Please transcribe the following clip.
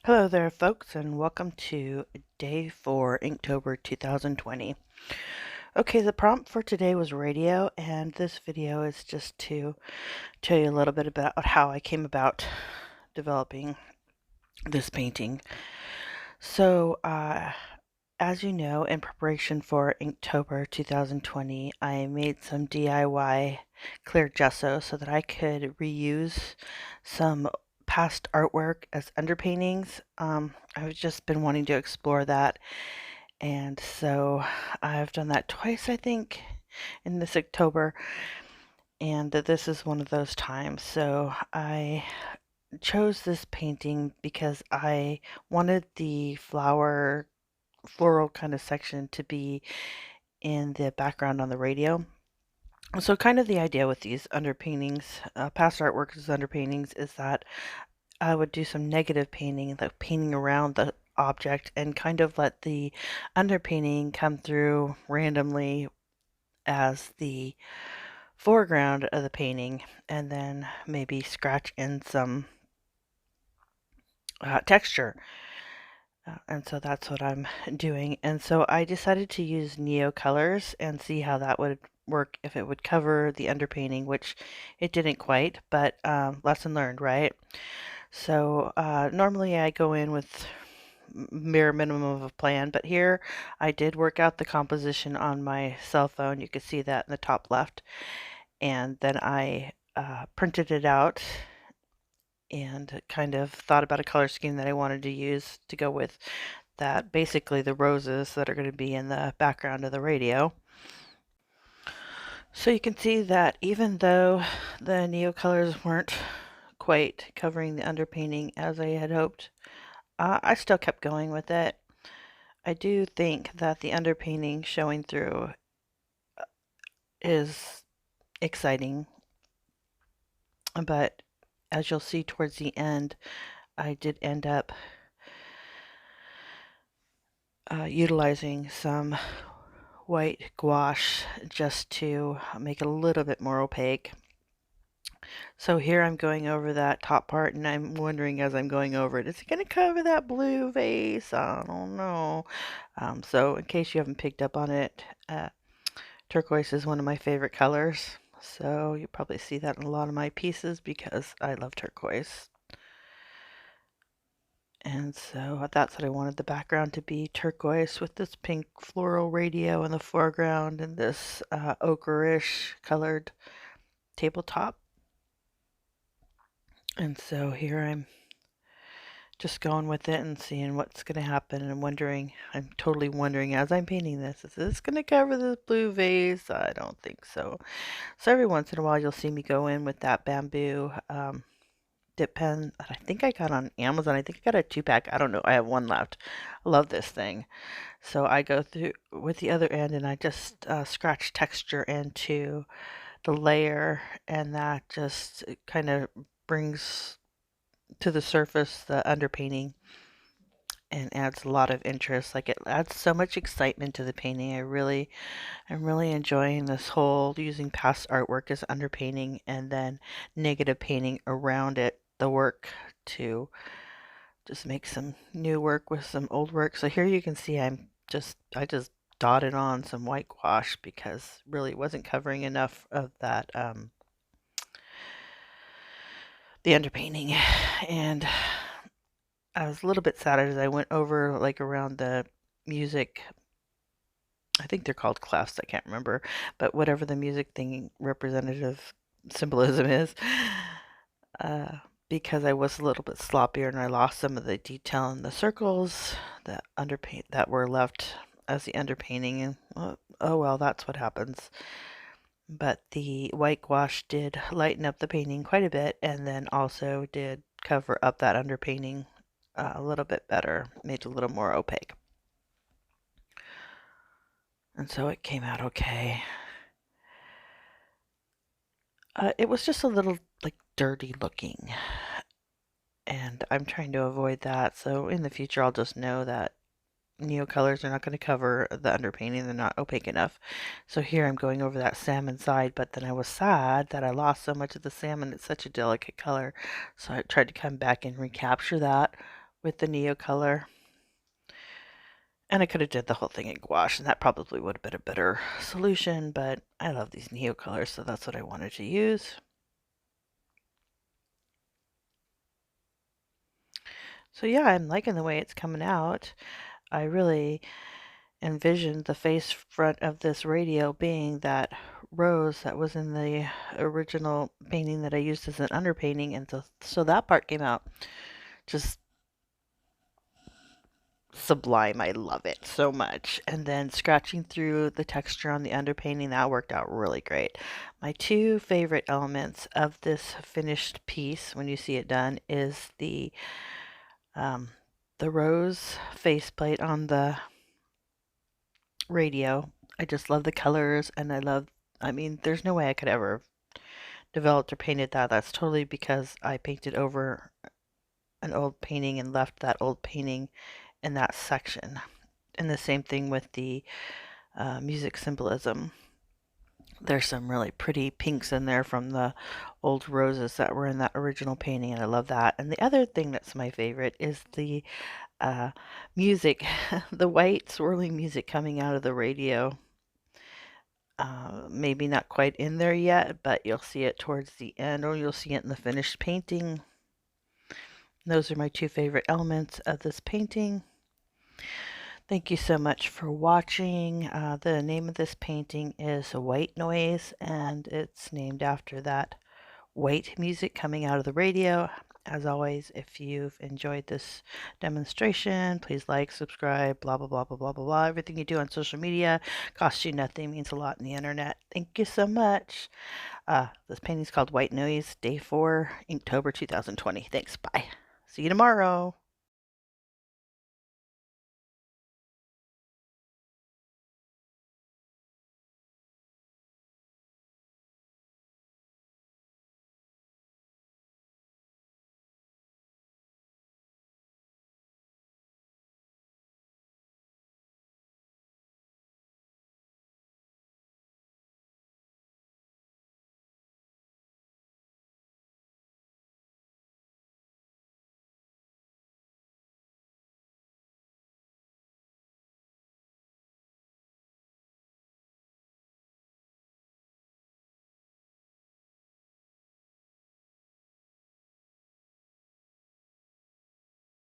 Hello there, folks, and welcome to day 4, Inktober 2020. Okay, the prompt for today was radio, and this video is just to tell you a little bit about how I came about developing this painting. So, as you know, in preparation for Inktober 2020, I made some DIY clear gesso so that I could reuse some past artwork as underpaintings. I've just been wanting to explore that, and so I've done that twice, I think, in this October, and this is one of those times. So I chose this painting because I wanted the floral kind of section to be in the background on the radio. So kind of the idea with these underpaintings, past artwork as underpaintings, is that I would do some negative painting, the painting around the object, and kind of let the underpainting come through randomly as the foreground of the painting, and then maybe scratch in some texture. And so that's what I'm doing. And so I decided to use Neo colors and see how that would work if it would cover the underpainting, which it didn't quite, but lesson learned, right? So normally I go in with mere minimum of a plan, but here I did work out the composition on my cell phone. You can see that in the top left. And then I printed it out and kind of thought about a color scheme that I wanted to use to go with that, basically the roses that are going to be in the background of the radio. So you can see that even though the Neo colors weren't quite covering the underpainting as I had hoped, I still kept going with it. I do think that the underpainting showing through is exciting, but as you'll see towards the end, I did end up utilizing some white gouache just to make it a little bit more opaque. So here I'm going over that top part, and I'm wondering as I'm going over it, is it going to cover that blue vase? I don't know. So in case you haven't picked up on it, turquoise is one of my favorite colors. So you probably see that in a lot of my pieces because I love turquoise. And so that's what I wanted the background to be, turquoise with this pink floral radio in the foreground and this ochreish colored tabletop. And so here I'm just going with it and seeing what's going to happen, and I'm totally wondering as I'm painting this, is this going to cover this blue vase? I don't think so. So every once in a while you'll see me go in with that bamboo dip pen that I think I got on Amazon. I think I got a 2-pack. I don't know. I have one left. I love this thing. So I go through with the other end and I just scratch texture into the layer, and that just kind of brings to the surface the underpainting and adds a lot of interest. Like, it adds so much excitement to the painting. I'm really enjoying this whole using past artwork as underpainting and then negative painting around it, the work, to just make some new work with some old work. So here you can see I just dotted on some white gouache because really wasn't covering enough of that the underpainting. And I was a little bit sad as I went over like around the music. I think they're called clefs, I can't remember, but whatever the music thing representative symbolism is, uh, because I was a little bit sloppier and I lost some of the detail in the circles that underpaint that were left as the underpainting, and oh well, that's what happens. But the white gouache did lighten up the painting quite a bit, and then also did cover up that underpainting a little bit better, made it a little more opaque. And so it came out okay. It was just a little like dirty looking, and I'm trying to avoid that. So in the future, I'll just know that Neo colors are not going to cover the underpainting. They're not opaque enough. So here I'm going over that salmon side, but then I was sad that I lost so much of the salmon. It's such a delicate color. So I tried to come back and recapture that with the Neo color. And I could have did the whole thing in gouache, and that probably would have been a better solution, but I love these Neo colors, so that's what I wanted to use. So yeah, I'm liking the way it's coming out. I really envisioned the face front of this radio being that rose that was in the original painting that I used as an underpainting, and so that part came out just sublime. I love it so much. And then scratching through the texture on the underpainting, that worked out really great. My two favorite elements of this finished piece, when you see it done, is um, the rose faceplate on the radio. I just love the colors, and I mean, there's no way I could ever have developed or painted that. That's totally because I painted over an old painting and left that old painting in that section. And the same thing with the music symbolism. There's some really pretty pinks in there from the old roses that were in that original painting, and I love that. And the other thing that's my favorite is the uh, music, the white swirling music coming out of the radio. Maybe not quite in there yet, but you'll see it towards the end, or you'll see it in the finished painting. Those are my two favorite elements of this painting. Thank you so much for watching. The name of this painting is White Noise, and it's named after that white music coming out of the radio. As always, if you've enjoyed this demonstration, please like, subscribe, blah, blah, blah, blah, blah, blah, blah. Everything you do on social media costs you nothing, means a lot on the internet. Thank you so much. This painting is called White Noise, Day 4, Inktober 2020. Thanks. Bye. See you tomorrow.